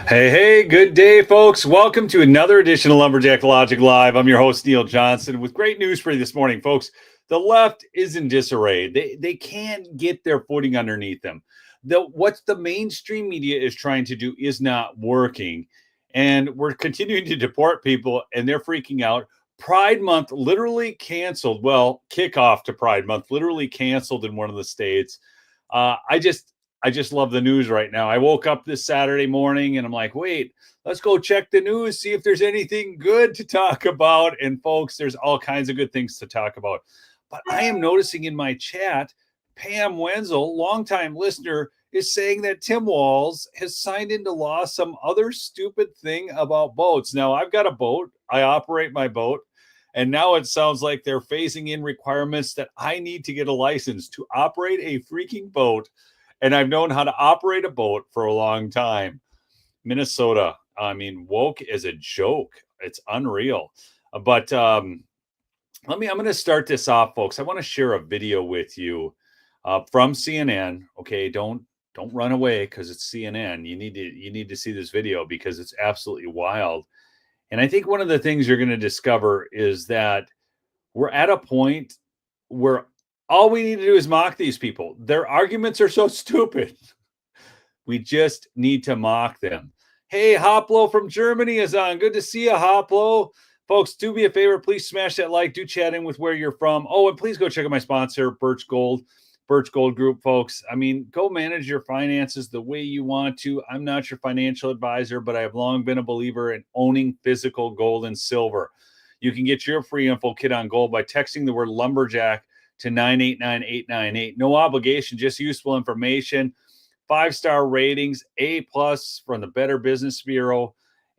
Hey, good day, folks. Welcome to another edition of Lumberjack Logic Live. I'm your host, Neil Johnson, with great news for you this morning, folks. The left is in disarray. They can't get their footing underneath them. What the mainstream media is trying to do is not working. And we're continuing to deport people, and they're freaking out. Pride Month literally canceled. Well, kickoff to Pride Month literally canceled in one of the states. I just love the news right now. I woke up this Saturday morning and I'm like, wait, let's go check the news, see if there's anything good to talk about. And folks, there's all kinds of good things to talk about. But I am noticing in my chat, Pam Wenzel, longtime listener, is saying that Tim Walz has signed into law some other stupid thing about boats. Now, I've got a boat. I operate my boat. And now it sounds like they're phasing in requirements that I need to get a license to operate a freaking boat. And I've known how to operate a boat for a long time. Minnesota, I mean, woke is a joke. It's unreal. But I'm going to start this off, folks. I want to share a video with you from CNN. Okay, don't run away because it's CNN. You need to see this video because it's absolutely wild. And I think one of the things you're going to discover is that we're at a point where all we need to do is mock these people. Their arguments are so stupid. We just need to mock them. Hey, Hoplo from Germany is on. Good to see you, Hoplo. Folks, do me a favor. Please smash that like. Do chat in with where you're from. Oh, and please go check out my sponsor, Birch Gold Group, folks. I mean, go manage your finances the way you want to. I'm not your financial advisor, but I have long been a believer in owning physical gold and silver. You can get your free info kit on gold by texting the word lumberjack to 989898. No obligation, just useful information. 5-star ratings, A+ from the Better Business Bureau.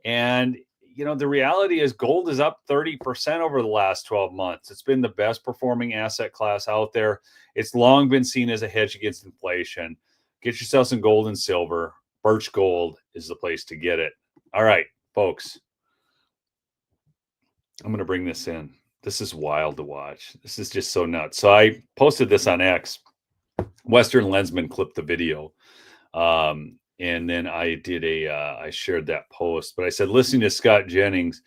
And, you know, the reality is gold is up 30% over the last 12 months. It's been the best performing asset class out there. It's long been seen as a hedge against inflation. Get yourself some gold and silver. Birch Gold is the place to get it. All right, folks. I'm going to bring this in. This is wild to watch. This is just so nuts. So I posted this on X. Western Lensman clipped the video. And then I shared that post. But I said, listening to Scott Jennings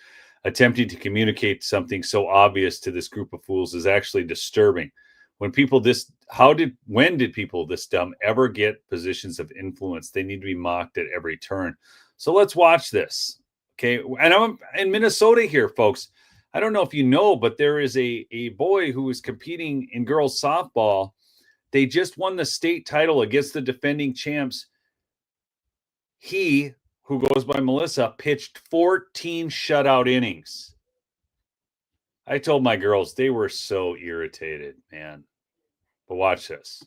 attempting to communicate something so obvious to this group of fools is actually disturbing. When did people this dumb ever get positions of influence? They need to be mocked at every turn. So let's watch this. Okay. And I'm in Minnesota here, folks. I don't know if you know, but there is a boy who is competing in girls softball. They just won the state title against the defending champs. He, who goes by Melissa, pitched 14 shutout innings. I told my girls, they were so irritated, man. But watch this.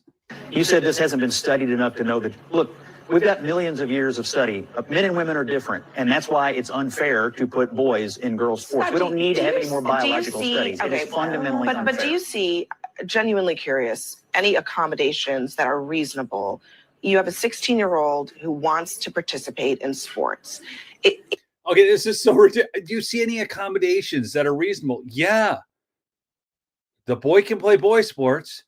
You said this hasn't been studied enough to know that, look, we've got millions of years of study. Men and women are different, and that's why it's unfair to put boys in girls' sports. We don't need to have any more biological studies. It is fundamentally unfair. But do you see, genuinely curious, any accommodations that are reasonable? You have a 16-year-old who wants to participate in sports. Okay, this is so ridiculous. Do you see any accommodations that are reasonable? Yeah. The boy can play boy sports.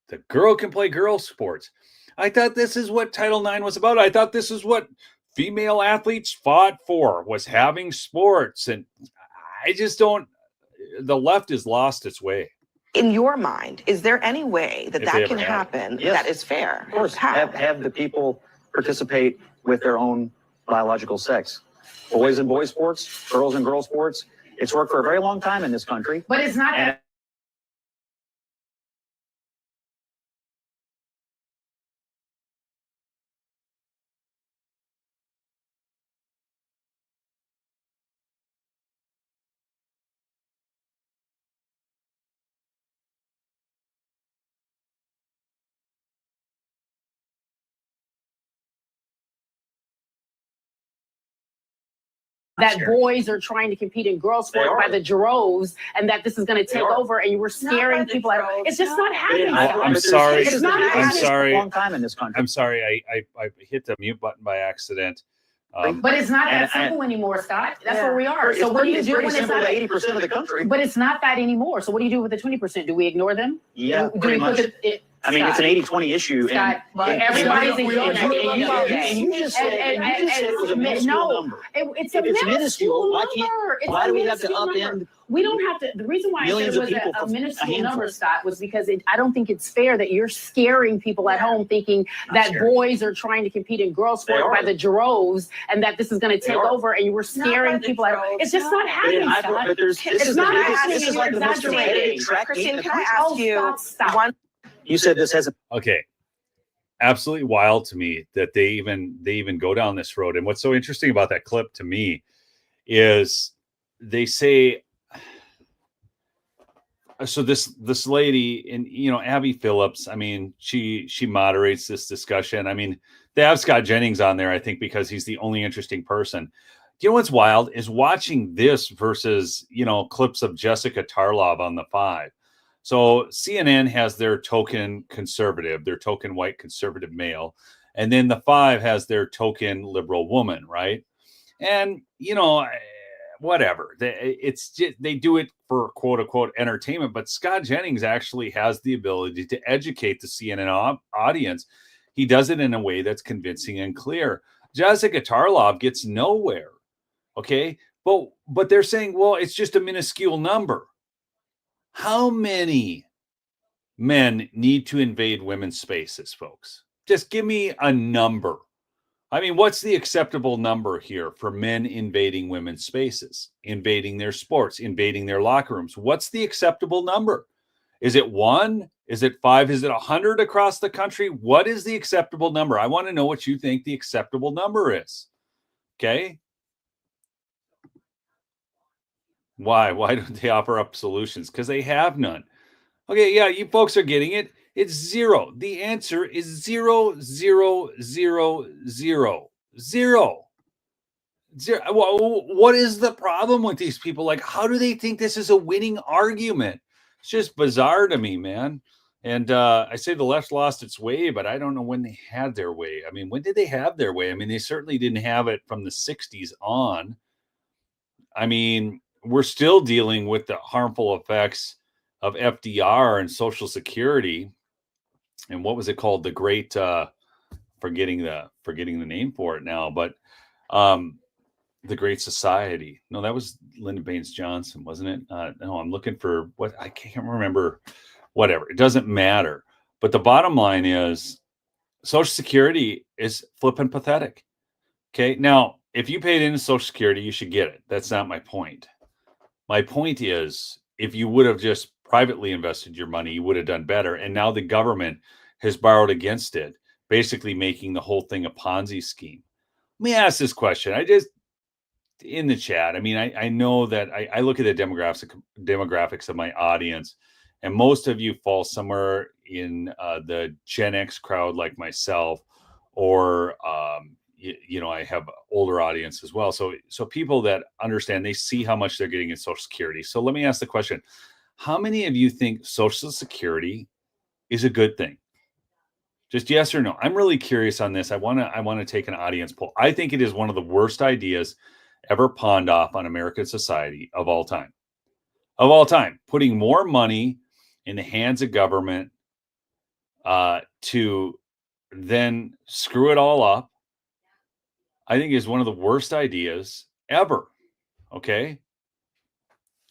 The girl can play girl sports. I thought this is what Title IX was about. I thought this is what female athletes fought for, was having sports. And I just don't, the left has lost its way. In your mind, is there any way that can happen that is fair? Of course, have the people participate with their own biological sex. Boys in boy sports, girls in girl sports. It's worked for a very long time in this country. But it's not... that boys are trying to compete in girls sport by the droves, and that this is going to take over, and you were scaring people out. It's just not happening. I'm sorry. It's not I'm sorry. a long time in this country. I'm sorry. I hit the mute button by accident. But it's not that simple anymore, Scott. That's where we are. So what do you do when it's not 80% of the country? But it's not that anymore. So what do you do with the 20%? Do we ignore them? Yeah, pretty much. I mean, it's an 80-20 issue. Scott, and everybody's and you just said it was a minuscule number. It's If a it's minuscule why number. why do we have to upend? We don't have to. The reason why I said it was a minuscule number, Scott, was because I don't think it's fair that you're scaring people at home thinking that boys are trying to compete in girls' sport by the droves and that this is going to take over, and you were scaring people at home. It's just not happening, Scott. It's not happening. This is like the most competitive track meet. Christine, can I ask you one? You said this has a Okay. Absolutely wild to me that they even go down this road. And what's so interesting about that clip to me is they say, so this lady, and Abby Phillips, I mean, she moderates this discussion. I mean, they have Scott Jennings on there, I think, because he's the only interesting person. You know what's wild is watching this versus clips of Jessica Tarlov on the 5. So CNN has their token conservative, their token white conservative male, and then the 5 has their token liberal woman, right? And whatever, they do it for quote unquote entertainment. But Scott Jennings actually has the ability to educate the CNN audience. He does it in a way that's convincing and clear. Jessica Tarlov gets nowhere. Okay, but they're saying, well, it's just a minuscule number. How many men need to invade women's spaces, folks? Just give me a number. I mean, what's the acceptable number here for men invading women's spaces, invading their sports, invading their locker rooms? What's the acceptable number? Is it 1? Is it 5? Is it 100 across the country? What is the acceptable number? I want to know what you think the acceptable number is. Okay. Why? Why don't they offer up solutions? Because they have none. Okay, yeah, you folks are getting it. It's 0. The answer is 0, 0, 0, 0, 0. 0. What is the problem with these people? Like, how do they think this is a winning argument? It's just bizarre to me, man. And I say the left lost its way, but I don't know when they had their way. I mean, when did they have their way? I mean, they certainly didn't have it from the 60s on. I mean, we're still dealing with the harmful effects of FDR and Social Security. And what was it called? The great, forgetting the name for it now, but the Great Society. No, that was Lyndon Baines Johnson, wasn't it? No, I'm looking for what I can't remember. Whatever, it doesn't matter. But the bottom line is, Social Security is flipping pathetic. Okay, now if you paid into Social Security, you should get it. That's not my point. My point is, if you would have just privately invested your money, you would have done better. And now the government has borrowed against it, basically making the whole thing a Ponzi scheme. Let me ask this question. In the chat, I mean, I know that I look at the demographics of my audience, and most of you fall somewhere in the Gen X crowd like myself, or I have older audience as well. So people that understand, they see how much they're getting in Social Security. So let me ask the question: how many of you think Social Security is a good thing? Just yes or no. I'm really curious on this. I want to take an audience poll. I think it is one of the worst ideas ever pawned off on American society of all time. Of all time, putting more money in the hands of government to then screw it all up, I think is one of the worst ideas ever. Okay.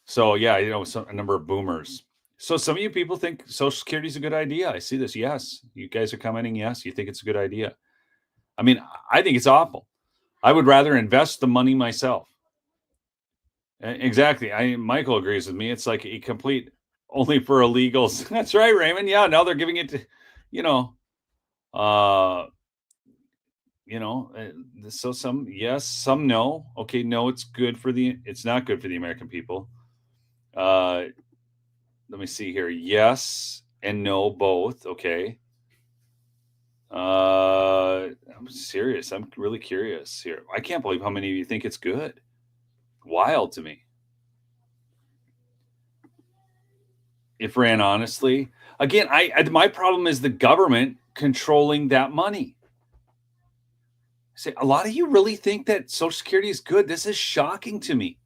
So yeah, a number of boomers. So some of you people think Social Security is a good idea. I see this. Yes. You guys are commenting. Yes. You think it's a good idea. I mean, I think it's awful. I would rather invest the money myself. Exactly. Michael agrees with me. It's like a complete only for illegals. That's right, Raymond. Yeah. Now they're giving it to, so some yes, some no. Okay, no, it's not good for the American people. Let me see here. Yes and no, both. Okay. I'm serious. I'm really curious here. I can't believe how many of you think it's good. Wild to me. If ran honestly, again, my problem is the government controlling that money. Say, a lot of you really think that Social Security is good. This is shocking to me.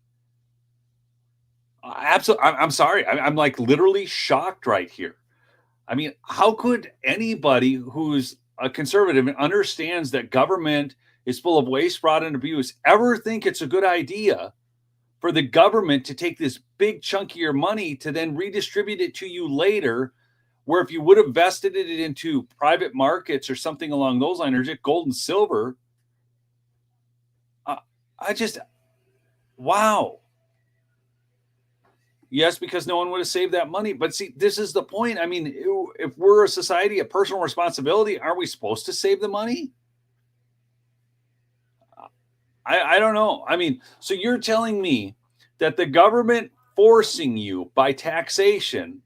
Absolutely. I'm sorry. I'm like literally shocked right here. I mean, how could anybody who's a conservative and understands that government is full of waste, fraud, and abuse ever think it's a good idea for the government to take this big chunk of your money to then redistribute it to you later, where if you would have vested it into private markets or something along those lines, or just gold and silver, wow. Yes, because no one would have saved that money. But see, this is the point. I mean, if we're a society of personal responsibility, aren't we supposed to save the money? I don't know. I mean, so you're telling me that the government forcing you by taxation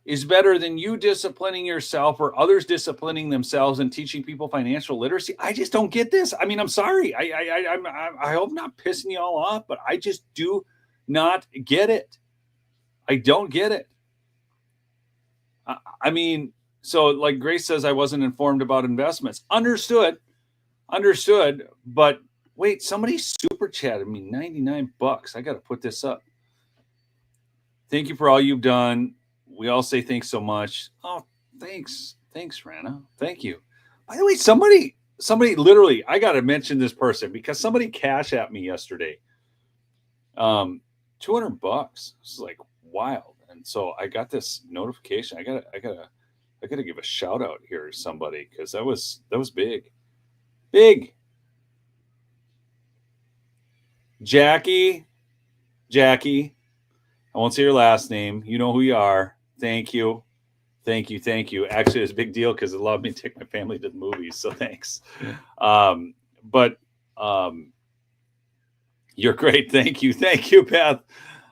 is better than you disciplining yourself or others disciplining themselves and teaching people financial literacy? I just don't get this. I mean, I'm sorry. I hope I'm not pissing you all off, but I just do not get it. I don't get it. I mean, so like Grace says, I wasn't informed about investments. Understood. But wait, somebody super chatted me $99. I got to put this up. Thank you for all you've done. We all say thanks so much. Oh, thanks, Rana. Thank you. By the way, somebody literally, I got to mention this person because somebody cashed at me yesterday. $200. This is like wild. And so I got this notification. I gotta give a shout out here to somebody because that was big. Jackie, I won't say your last name. You know who you are. Thank you. Actually, it's a big deal because it allowed me to take my family to the movies. So thanks. You're great. Thank you, Beth.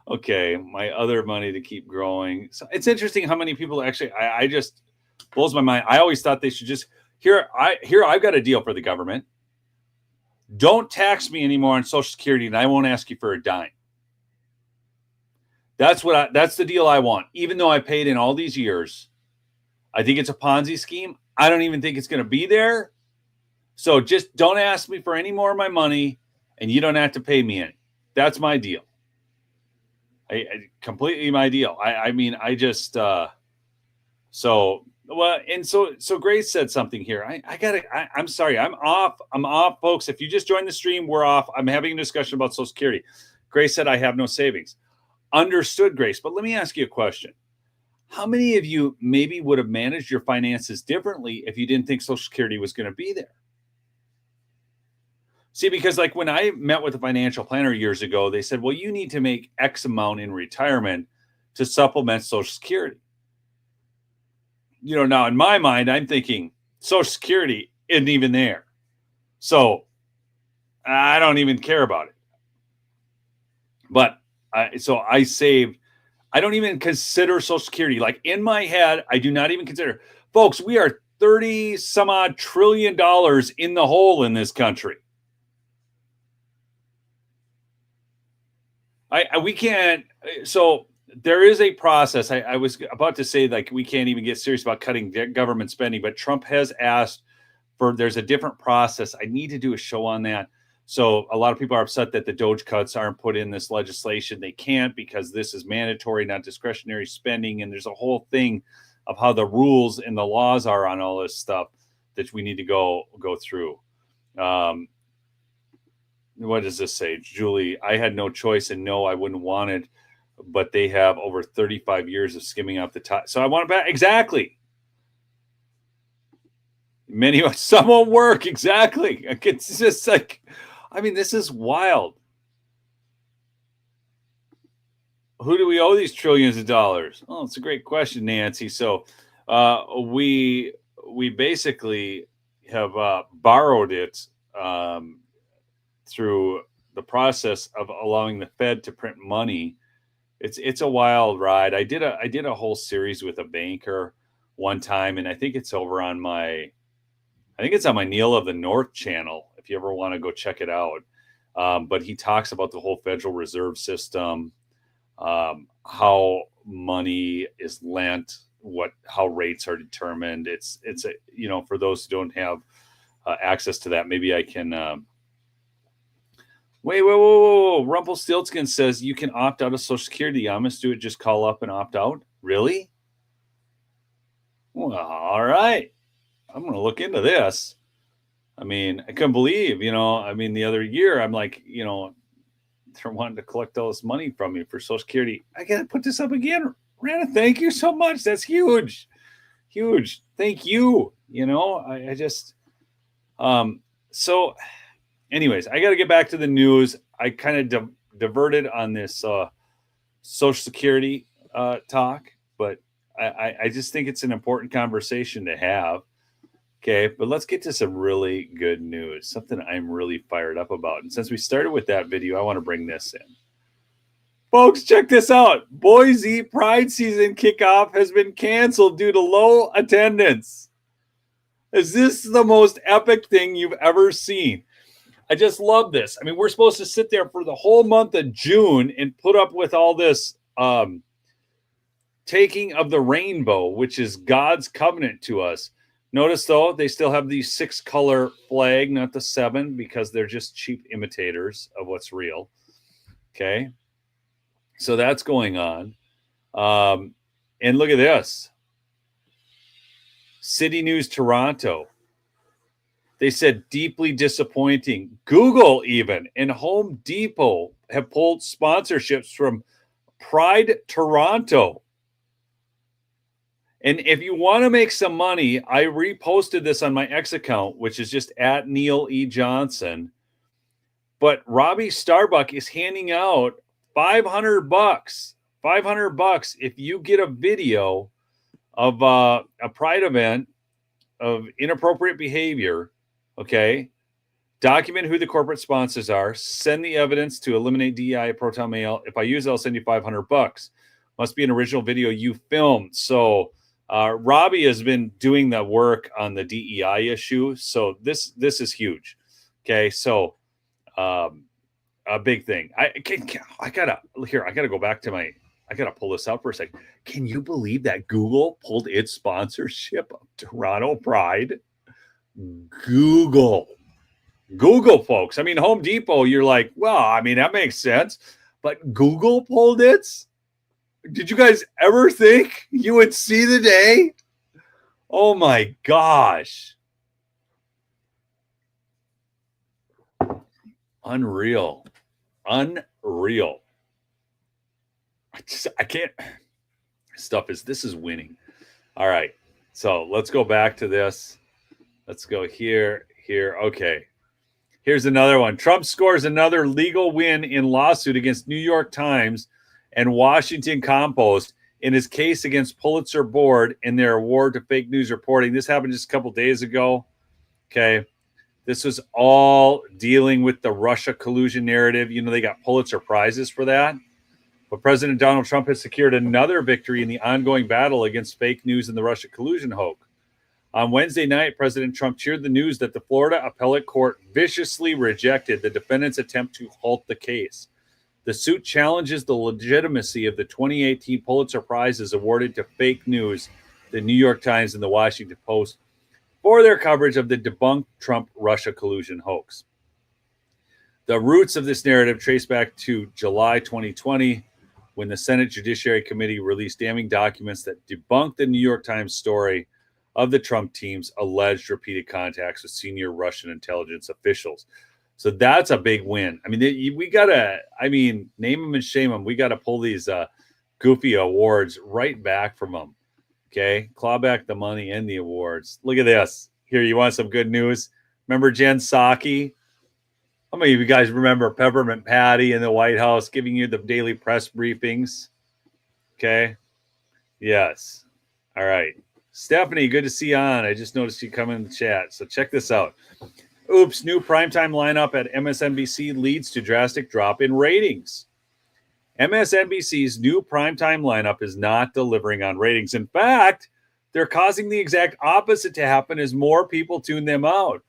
Okay, my other money to keep growing. So it's interesting how many people actually. I just blows my mind. I always thought they should just I've got a deal for the government. Don't tax me anymore on Social Security, and I won't ask you for a dime. That's the deal I want. Even though I paid in all these years, I think it's a Ponzi scheme. I don't even think it's going to be there. So just don't ask me for any more of my money, and you don't have to pay me any. That's my deal. Completely my deal. So Grace said something here. I'm sorry. I'm off, folks. If you just joined the stream, we're off. I'm having a discussion about Social Security. Grace said I have no savings. Understood, Grace. But let me ask you a question. How many of you maybe would have managed your finances differently if you didn't think Social Security was going to be there? See, because like when I met with a financial planner years ago, they said, well, you need to make X amount in retirement to supplement Social Security. Now in my mind, I'm thinking Social Security isn't even there. So I don't even care about it. But I saved. I don't even consider Social Security. Like in my head, I do not even consider. Folks, we are 30 some odd trillion dollars in the hole in this country. We can't. So there is a process. I was about to say, like, we can't even get serious about cutting government spending, but Trump has asked there's a different process. I need to do a show on that. So a lot of people are upset that the Doge cuts aren't put in this legislation. They can't because this is mandatory, not discretionary spending. And there's a whole thing of how the rules and the laws are on all this stuff that we need to go through. What does this say? Julie, I had no choice, and no, I wouldn't want it, but they have over 35 years of skimming off the top. So I want it back. Exactly. Some won't work. Exactly. It's just like, I mean, this is wild. Who do we owe these trillions of dollars? Oh, it's a great question, Nancy. So we basically have borrowed it through the process of allowing the Fed to print money. It's a wild ride. I did a whole series with a banker one time, and I think it's over on my Neil of the North channel, if you ever want to go check it out. But he talks about the whole Federal Reserve System, how money is lent, how rates are determined. It's for those who don't have access to that, maybe I can. Wait, whoa. Rumpelstiltskin says you can opt out of Social Security. You must do it. Just call up and opt out. Really? Well, all right. I'm going to look into this. I mean, I couldn't believe, the other year, I'm like, they're wanting to collect all this money from me for Social Security. I got to put this up again. Rana, thank you so much. That's huge. Huge. Thank you. I just, so anyways, I got to get back to the news. I kind of diverted on this Social Security talk, but I just think it's an important conversation to have. Okay, but let's get to some really good news, something I'm really fired up about. And since we started with that video, I want to bring this in. Folks, check this out. Boise Pride Season kickoff has been canceled due to low attendance. Is this the most epic thing you've ever seen? I just love this. I mean, we're supposed to sit there for the whole month of June and put up with all this taking of the rainbow, which is God's covenant to us. Notice, though, they still have the 6-color flag, not the 7, because they're just cheap imitators of what's real. Okay. So that's going on. And look at this. City News Toronto. They said deeply disappointing. Google even and Home Depot have pulled sponsorships from Pride Toronto. And if you want to make some money, I reposted this on my X account, which is just at Neil E. Johnson. But Robbie Starbuck is handing out $500. $500 if you get a video of a Pride event of inappropriate behavior. Okay. Document who the corporate sponsors are. Send the evidence to Eliminate DEI Proton Mail. If I use it, I'll send you $500. Must be an original video you filmed. So Robbie has been doing the work on the DEI issue. So this is huge. Okay. So a big thing. I gotta go back to I gotta pull this out for a second. Can you believe that Google pulled its sponsorship of Toronto Pride? Google, folks. I mean, Home Depot, you're like, well, I mean, that makes sense. But Google pulled it? Did you guys ever think you would see the day? Oh my gosh. Unreal. I can't. This is winning. All right. So let's go back to this. Let's go here. Okay. Here's another one. Trump scores another legal win in lawsuit against New York Times and Washington Compost in his case against Pulitzer Board in their award to fake news reporting. This happened just a couple days ago. Okay. This was all dealing with the Russia collusion narrative. They got Pulitzer prizes for that. But President Donald Trump has secured another victory in the ongoing battle against fake news and the Russia collusion hoax. On Wednesday night, President Trump cheered the news that the Florida appellate court viciously rejected the defendant's attempt to halt the case. The suit challenges the legitimacy of the 2018 Pulitzer Prizes awarded to fake news, the New York Times and the Washington Post, for their coverage of the debunked Trump-Russia collusion hoax. The roots of this narrative trace back to July 2020, when the Senate Judiciary Committee released damning documents that debunked the New York Times story of the Trump team's alleged repeated contacts with senior Russian intelligence officials. So that's a big win. I mean, we got to, name them and shame them. We got to pull these goofy awards right back from them. Okay. Claw back the money and the awards. Look at this. Here, you want some good news? Remember Jen Psaki? How many of you guys remember Peppermint Patty in the White House giving you the daily press briefings? Okay. Yes. All right. Stephanie, good to see you on. I just noticed you come in the chat. So check this out. Oops, new primetime lineup at MSNBC leads to drastic drop in ratings. MSNBC's new primetime lineup is not delivering on ratings. In fact, they're causing the exact opposite to happen as more people tune them out.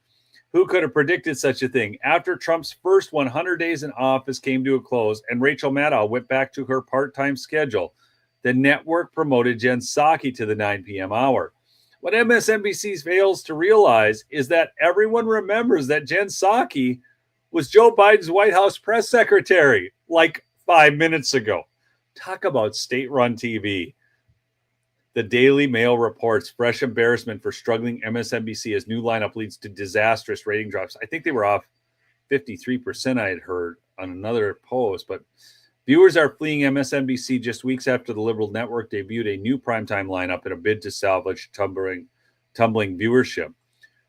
Who could have predicted such a thing? After Trump's first 100 days in office came to a close and Rachel Maddow went back to her part-time schedule, the network promoted Jen Psaki to the 9 p.m. hour. What MSNBC fails to realize is that everyone remembers that Jen Psaki was Joe Biden's White House press secretary like 5 minutes ago. Talk about state-run TV. The Daily Mail reports fresh embarrassment for struggling MSNBC as new lineup leads to disastrous rating drops. I think they were off 53%, I had heard on another post, but viewers are fleeing MSNBC just weeks after the liberal network debuted a new primetime lineup in a bid to salvage tumbling viewership.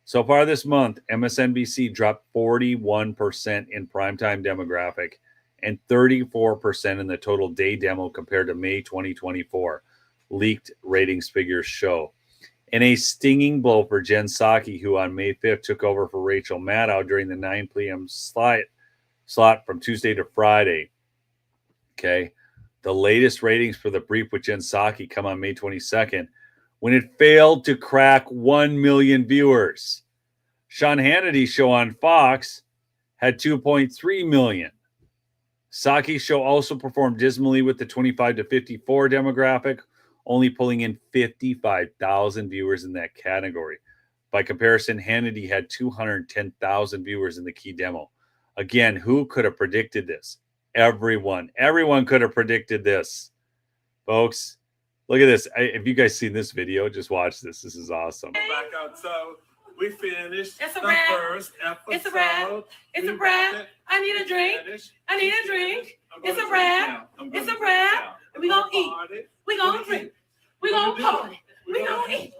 So far this month, MSNBC dropped 41% in primetime demographic and 34% in the total day demo compared to May 2024. Leaked ratings figures show. In a stinging blow for Jen Psaki, who on May 5th took over for Rachel Maddow during the 9 p.m. slot from Tuesday to Friday. Okay. The latest ratings for The Brief with Jen Psaki come on May 22nd when it failed to crack 1 million viewers. Sean Hannity's show on Fox had 2.3 million. Psaki's show also performed dismally with the 25 to 54 demographic, only pulling in 55,000 viewers in that category. By comparison, Hannity had 210,000 viewers in the key demo. Again, who could have predicted this? Everyone. Everyone could have predicted this. Folks, look at this. If you guys seen this video, just watch this. This is awesome. Back out. So we finished It's a the wrap. first episode. It's a wrap. It's a wrap. I need a drink. I need a drink. It's a wrap. It's a wrap. We gonna eat. We gonna drink. We gonna party. We gonna eat.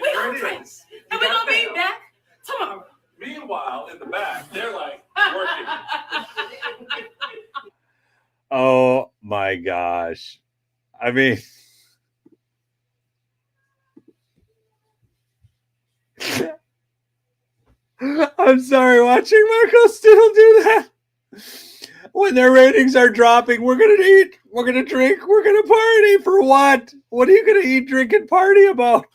We gonna drink. And we gonna be back tomorrow. Meanwhile, in the back, they're like working. Oh my gosh. I mean, I'm sorry, watching Marco still do that. When their ratings are dropping, we're going to eat, we're going to drink, we're going to party. For what? What are you going to eat, drink, and party about?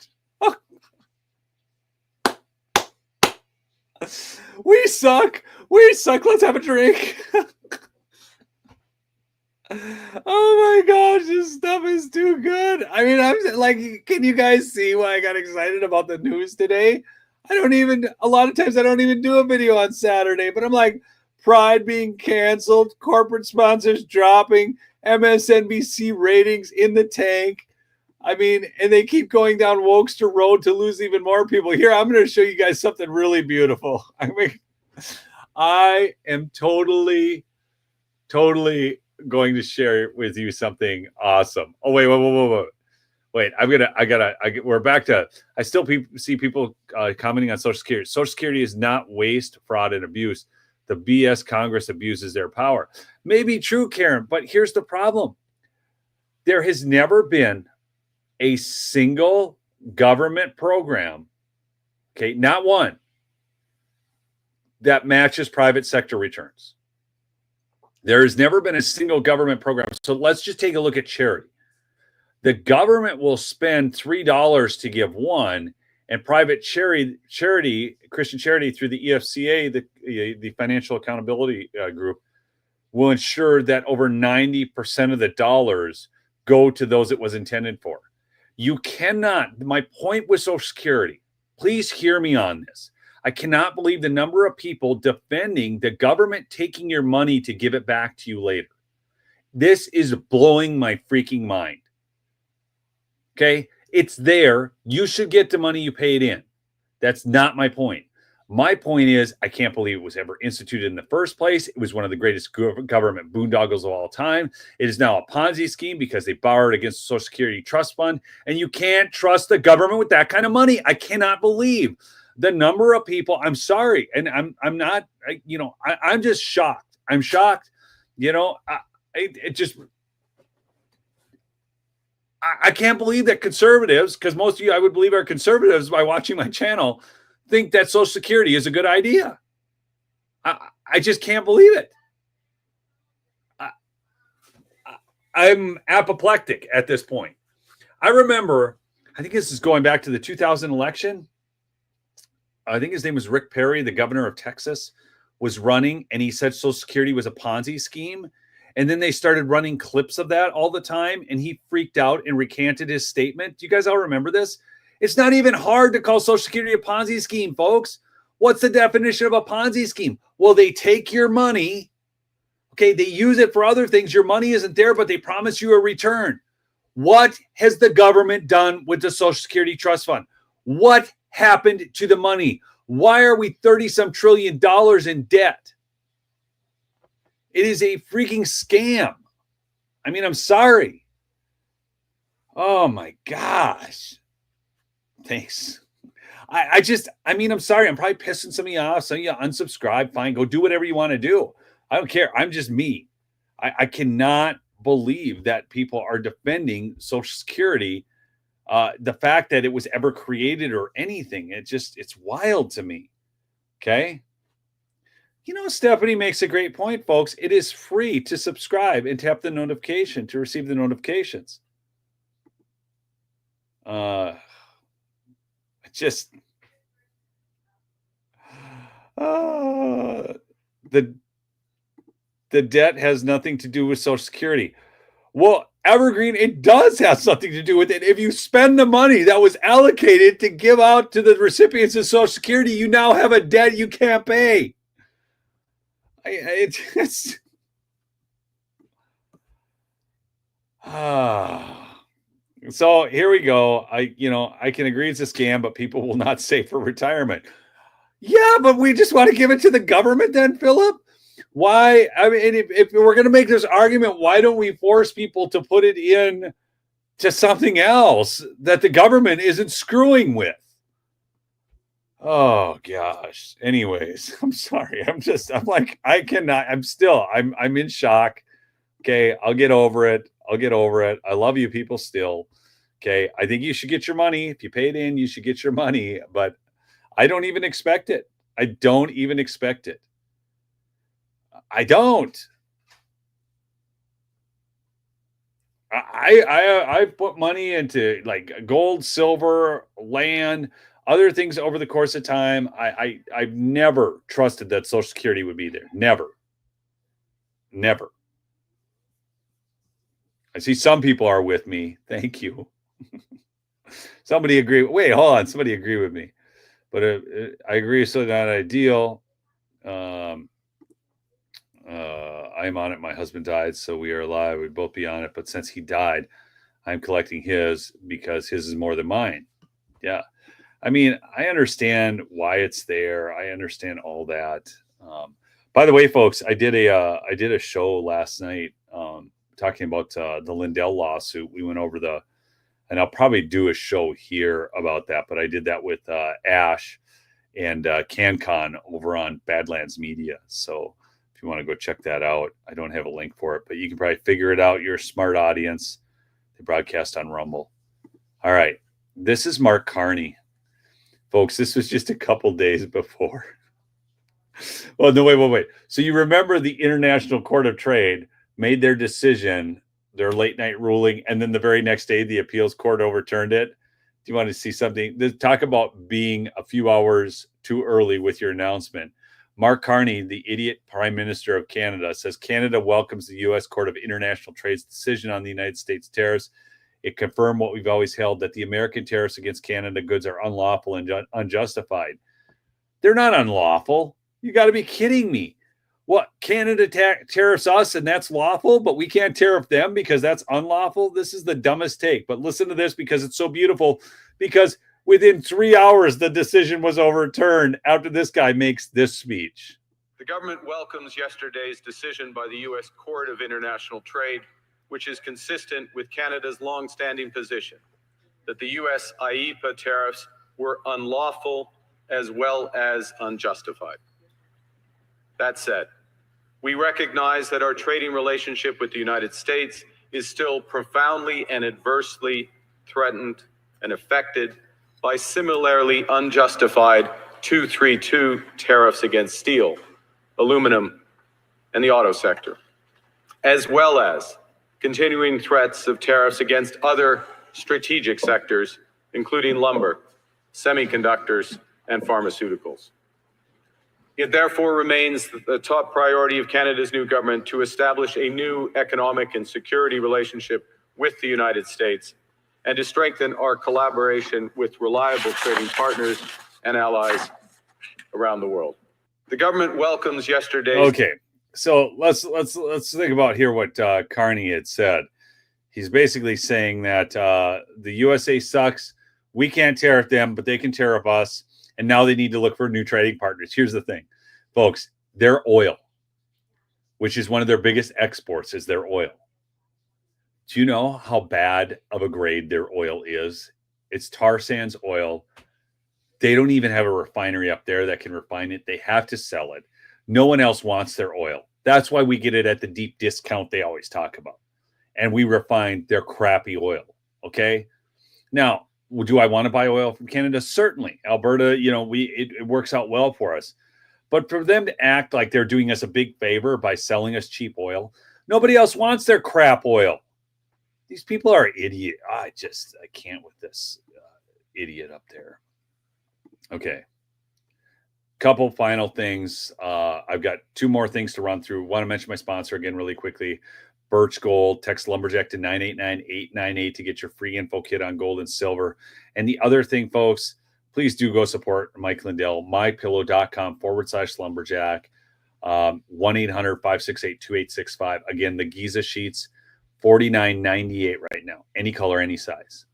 We suck. We suck. Let's have a drink. Oh my gosh, this stuff is too good. I mean, I'm like, can you guys see why I got excited about the news today? A lot of times I don't even do a video on Saturday, but I'm like, Pride being canceled, corporate sponsors dropping, MSNBC ratings in the tank. I mean, and they keep going down Wokester Road to lose even more people. Here, I'm going to show you guys something really beautiful. I mean, I am totally going to share with you something awesome. Oh, wait. We're back to, I still see people commenting on Social Security. Social Security is not waste, fraud, and abuse. The BS Congress abuses their power. Maybe true, Karen, but here's the problem. There has never been a single government program, okay, not one, that matches private sector returns. There has never been a single government program. So let's just take a look at charity. The government will spend $3 to give one, and private charity, Christian charity through the EFCA, the Financial Accountability Group, will ensure that over 90% of the dollars go to those it was intended for. You cannot, my point with Social Security, please hear me on this. I cannot believe the number of people defending the government taking your money to give it back to you later. This is blowing my freaking mind. Okay? It's there. You should get the money you paid in. That's not my point. My point is, I can't believe it was ever instituted in the first place. It was one of the greatest government boondoggles of all time. It is now a Ponzi scheme because they borrowed against the Social Security Trust Fund, and you can't trust the government with that kind of money. I cannot believe the number of people. I'm sorry, and I'm not. I'm just shocked. I'm shocked. I can't believe that conservatives, because most of you, I would believe, are conservatives by watching my channel, think that Social Security is a good idea. I just can't believe it. I'm apoplectic at this point. I remember, I think this is going back to the 2000 election. I think his name was Rick Perry, the governor of Texas, was running, and he said Social Security was a Ponzi scheme. And then they started running clips of that all the time, and he freaked out and recanted his statement. Do you guys all remember this? It's not even hard to call Social Security a Ponzi scheme, folks. What's the definition of a Ponzi scheme? Well, they take your money. Okay, they use it for other things. Your money isn't there, but they promise you a return. What has the government done with the Social Security Trust Fund? What happened to the money? Why are we 30-some trillion dollars in debt? It is a freaking scam. I mean, I'm sorry. Oh my gosh. Thanks. I'm sorry. I'm probably pissing some of you off. Some of you unsubscribe. Fine. Go do whatever you want to do. I don't care. I'm just me. I cannot believe that people are defending Social Security. The fact that it was ever created or anything. It's wild to me. Okay. You know, Stephanie makes a great point, folks. It is free to subscribe and tap the notification to receive the notifications. The debt has nothing to do with Social Security. Well, Evergreen, it does have something to do with it. If you spend the money that was allocated to give out to the recipients of Social Security, you now have a debt you can't pay. So here we go. I can agree it's a scam, but people will not save for retirement. Yeah, but we just want to give it to the government then, Philip? Why? I mean, if we're going to make this argument, why don't we force people to put it in to something else that the government isn't screwing with? Oh gosh. Anyways, I'm sorry. I'm in shock. Okay. I'll get over it. I love you people still. Okay. I think you should get your money. If you pay it in, you should get your money, but I don't even expect it. I don't. I've put money into like gold, silver, land, other things over the course of time. I've never trusted that Social Security would be there. Never. I see some people are with me. Thank you. Somebody agree. Wait, hold on. Somebody agree with me. But I agree it's not ideal. I'm on it. My husband died, so we are alive. We'd both be on it. But since he died, I'm collecting his because his is more than mine. Yeah. I mean, I understand why it's there. I understand all that. By the way, folks, I did a show last night talking about the Lindell lawsuit. We went over and I'll probably do a show here about that, but I did that with Ash and CanCon over on Badlands Media. So if you want to go check that out, I don't have a link for it, but you can probably figure it out. You're a smart audience. They broadcast on Rumble. All right. This is Mark Carney. Folks, this was just a couple days before. Well, no, wait. So you remember the International Court of Trade made their decision, their late night ruling, and then the very next day, the appeals court overturned it. Do you want to see something? Talk about being a few hours too early with your announcement. Mark Carney, the idiot Prime Minister of Canada, says Canada welcomes the U.S. Court of International Trade's decision on the United States tariffs. It confirmed what we've always held, that the American tariffs against Canada goods are unlawful and unjustified. They're not unlawful. You got to be kidding me. What, Canada tariffs us and that's lawful, but we can't tariff them because that's unlawful? This is the dumbest take. But listen to this because it's so beautiful. Because within 3 hours, the decision was overturned after this guy makes this speech. The government welcomes yesterday's decision by the U.S. Court of International Trade, which is consistent with Canada's long-standing position that the U.S. IEEPA tariffs were unlawful as well as unjustified. That said, we recognize that our trading relationship with the United States is still profoundly and adversely threatened and affected by similarly unjustified 232 tariffs against steel, aluminum, and the auto sector, as well as continuing threats of tariffs against other strategic sectors, including lumber, semiconductors, and pharmaceuticals. It therefore remains the top priority of Canada's new government to establish a new economic and security relationship with the United States and to strengthen our collaboration with reliable trading partners and allies around the world. The government welcomes yesterday's... Okay, so let's think about here what Carney had said. He's basically saying that the USA sucks. We can't tariff them, but they can tariff us. And now they need to look for new trading partners. Here's the thing, folks. Their oil, which is one of their biggest exports, is their oil. Do you know how bad of a grade their oil is? It's tar sands oil. They don't even have a refinery up there that can refine it. They have to sell it. No one else wants their oil. That's why we get it at the deep discount they always talk about. And we refine their crappy oil. Okay. Now, do I want to buy oil from Canada? Certainly. Alberta, it works out well for us. But for them to act like they're doing us a big favor by selling us cheap oil, nobody else wants their crap oil. These people are idiot. I can't with this idiot up there. Okay. Couple final things. I've got two more things to run through. Want to mention my sponsor again really quickly. Birch Gold. Text Lumberjack to 989-898 to get your free info kit on gold and silver. And the other thing, folks, please do go support Mike Lindell. mypillow.com/lumberjack. 1-800-568-2865. Again, the Giza sheets, $49.98 right now. Any color, any size.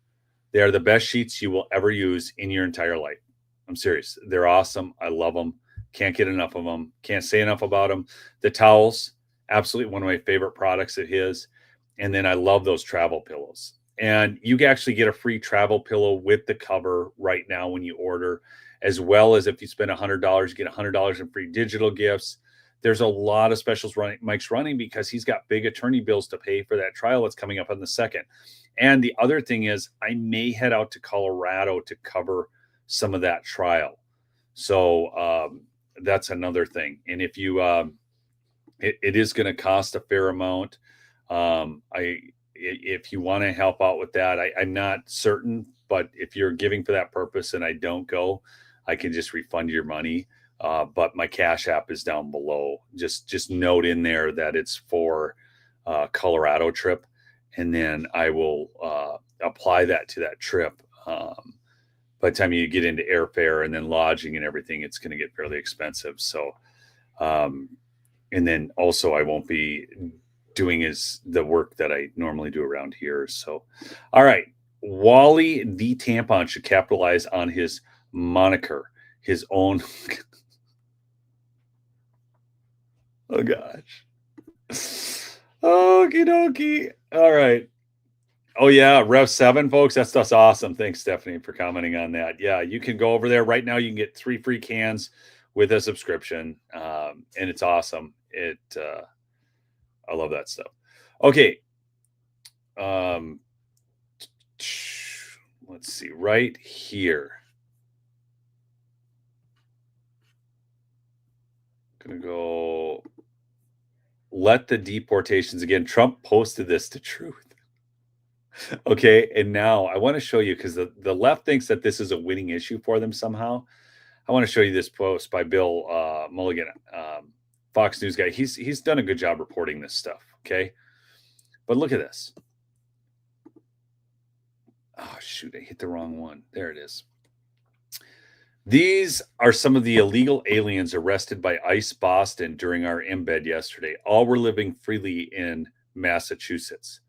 They are the best sheets you will ever use in your entire life. I'm serious. They're awesome. I love them. Can't get enough of them. Can't say enough about them. The towels, absolutely one of my favorite products of his. And then I love those travel pillows. And you can actually get a free travel pillow with the cover right now when you order, as well as if you spend $100, you get $100 in free digital gifts. There's a lot of specials Mike's running because he's got big attorney bills to pay for that trial that's coming up on the 2nd. And the other thing is I may head out to Colorado to cover some of that trial. So that's another thing. And if you, it is going to cost a fair amount. If you want to help out with that, I'm not certain, but if you're giving for that purpose and I don't go, I can just refund your money. But my Cash App is down below. Just note in there that it's for Colorado trip. And then I will apply that to that trip. By the time you get into airfare and then lodging and everything, it's going to get fairly expensive. So, and then also I won't be doing the work that I normally do around here. So, all right. Wally the Tampon should capitalize on his moniker, his own. Oh gosh. Okie dokie. All right. Oh yeah, Rev 7, folks. That's awesome. Thanks, Stephanie, for commenting on that. Yeah, you can go over there right now. You can get 3 free cans with a subscription, and it's awesome. I love that stuff. Okay. Let's see right here. Gonna go. Let the deportations again. Trump posted this to Truth. Okay, and now I want to show you because the left thinks that this is a winning issue for them somehow. I want to show you this post by Bill Mulligan, Fox News guy. He's done a good job reporting this stuff. Okay, but look at this. Oh shoot, I hit the wrong one. There it is. These are some of the illegal aliens arrested by ICE Boston during our embed yesterday. All were living freely in Massachusetts.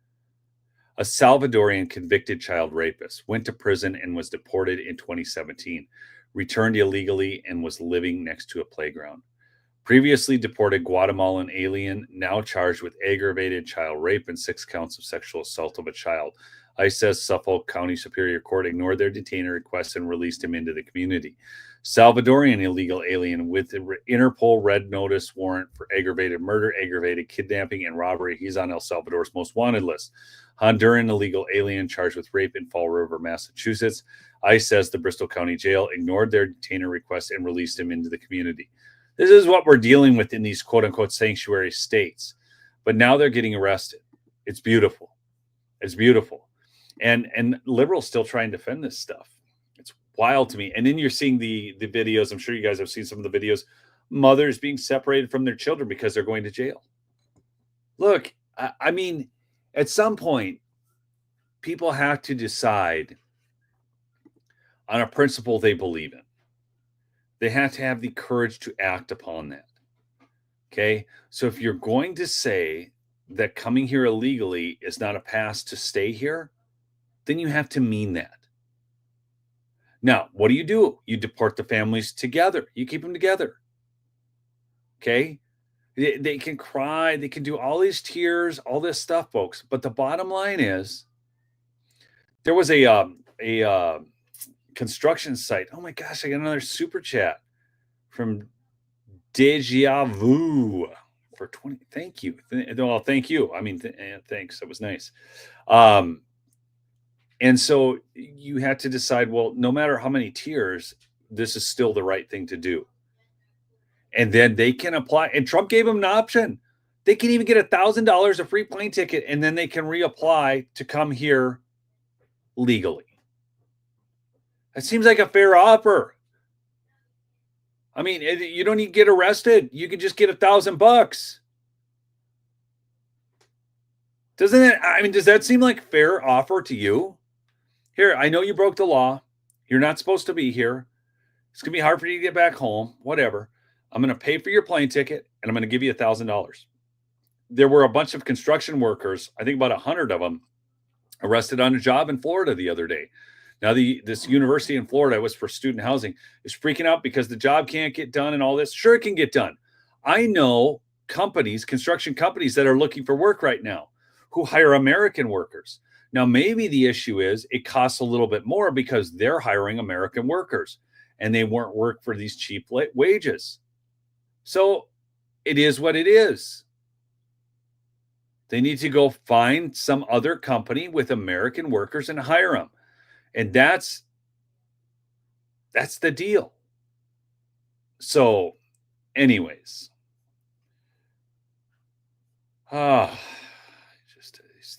A Salvadorian convicted child rapist went to prison and was deported in 2017, returned illegally, and was living next to a playground. Previously deported Guatemalan alien, now charged with aggravated child rape and 6 counts of sexual assault of a child. ICE says Suffolk County Superior Court ignored their detainer request and released him into the community. Salvadorian illegal alien with the Interpol red notice warrant for aggravated murder, aggravated kidnapping, and robbery. He's on El Salvador's most wanted list. Honduran illegal alien charged with rape in Fall River, Massachusetts. ICE says the Bristol County Jail ignored their detainer request and released him into the community. This is what we're dealing with in these quote-unquote sanctuary states. But now they're getting arrested. It's beautiful. It's beautiful. And liberals still try and defend this stuff. It's wild to me. And then you're seeing the videos. I'm sure you guys have seen some of the videos. Mothers being separated from their children because they're going to jail. Look, I mean, at some point, people have to decide on a principle they believe in. They have to have the courage to act upon that. Okay? So if you're going to say that coming here illegally is not a pass to stay here, then you have to mean that. Now, what do? You deport the families together. You keep them together. Okay? They can cry. They can do all these tears, all this stuff, folks. But the bottom line is, there was a construction site. Oh my gosh, I got another super chat from Deja Vu for 20. Thank you. Well, thank you. I mean, thanks. That was nice. And so you had to decide, well, no matter how many tiers, this is still the right thing to do. And then they can apply. And Trump gave them an option. They can even get $1,000 a free plane ticket, and then they can reapply to come here legally. That seems like a fair offer. I mean, you don't need to get arrested. You can just get $1,000. Doesn't it? I mean, does that seem like a fair offer to you? Here, I know you broke the law. You're not supposed to be here. It's going to be hard for you to get back home. Whatever. I'm going to pay for your plane ticket, and I'm going to give you $1,000. There were a bunch of construction workers, I think about 100 of them, arrested on a job in Florida the other day. Now, this university in Florida was for student housing, is freaking out because the job can't get done and all this. Sure, it can get done. I know companies, construction companies that are looking for work right now who hire American workers. Now, maybe the issue is it costs a little bit more because they're hiring American workers and they won't work for these cheap wages. So it is what it is. They need to go find some other company with American workers and hire them. And that's the deal. So anyways, these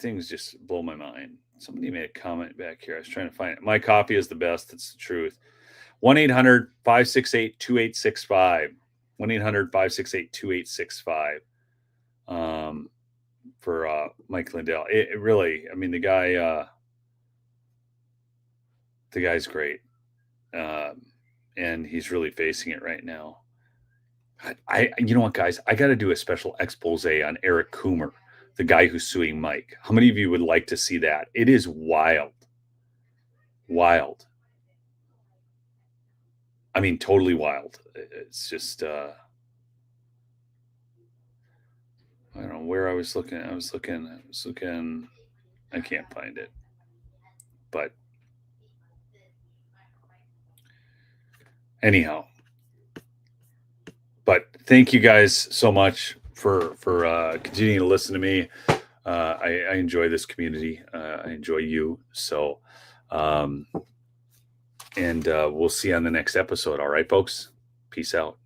things just blow my mind. Somebody made a comment back here. I was trying to find it. My coffee is the best. It's the truth. 1-800-568-2865. 1-800-568-2865. For Mike Lindell. It really, I mean, the guy's great. And he's really facing it right now. You know what, guys? I got to do a special expose on Eric Coomer, the guy who's suing Mike. How many of you would like to see that? It is wild. Wild. I mean, totally wild. It's just, I don't know where I was looking. I was looking. I can't find it. But anyhow. But thank you guys so much for continuing to listen to me. I enjoy this community. I enjoy you. So, and we'll see you on the next episode. All right, folks. Peace out.